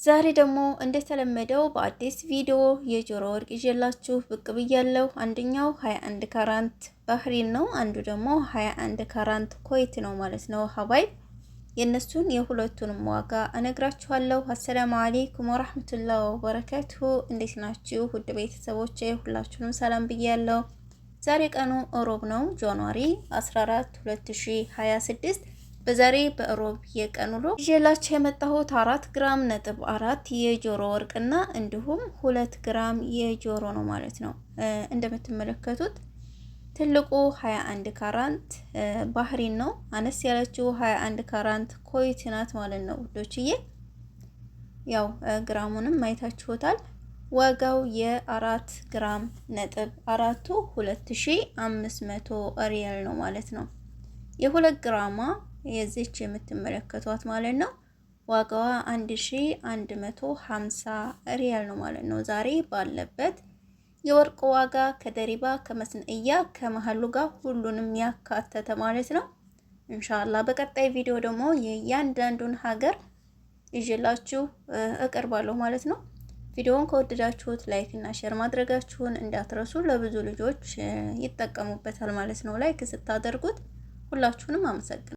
ዛሬ ደግሞ እንደተለመደው በአዲስ ቪዲዮ የጆሮ ወርቅ ይዤላችሁ ብቅ ብያለሁ። አንደኛው 21 ካራንት ባህሪን ነው፣ አንዱ ደግሞ 21 ካራንት ኮይት ነው ማለት ነው። ሀባይ የነሱን የሁለቱንም ዋጋ እነግራችኋለሁ። አሰላሙ አለይኩም ወራህመቱላሂ ወበረካቱሁ። እንዴት ናችሁ ውድ ቤተሰቦቼ? ሁላችሁንም ሰላም ብያለሁ። ዛሬ ቀኑ ሮብ ነው፣ ጃንዋሪ 14 2026። በዛሬ በሮብ የቀን ውሎ ይዤላችሁ የመጣሁት 4 ግራም ነጥብ 4 የጆሮ ወርቅና እንዲሁም 2 ግራም የጆሮ ነው ማለት ነው። እንደምትመለከቱት ትልቁ 21 ካራንት ባህሪን ነው። አነስ ያለችው 21 ካራንት ኮይት ናት ማለት ነው ውዶችዬ። ያው ግራሙንም ማየታችሁታል። ዋጋው የ4 ግራም ነጥብ 4ቱ 2500 ሪያል ነው ማለት ነው። የ2 ግራማ የዚች የምትመለከቷት ማለት ነው ዋጋዋ 1150 ሪያል ነው ማለት ነው። ዛሬ ባለበት የወርቅ ዋጋ ከደሪባ ከመስንእያ ከመሀሉ ጋር ሁሉንም ያካተተ ማለት ነው። ኢንሻአላህ በቀጣይ ቪዲዮ ደግሞ የእያንዳንዱን ሀገር ይዤላችሁ እቀርባለሁ ማለት ነው። ቪዲዮውን ከወደዳችሁት ላይክ እና ሼር ማድረጋችሁን እንዳትረሱ። ለብዙ ልጆች ይጠቀሙበታል ማለት ነው ላይክ ስታደርጉት። ሁላችሁንም አመሰግናለሁ።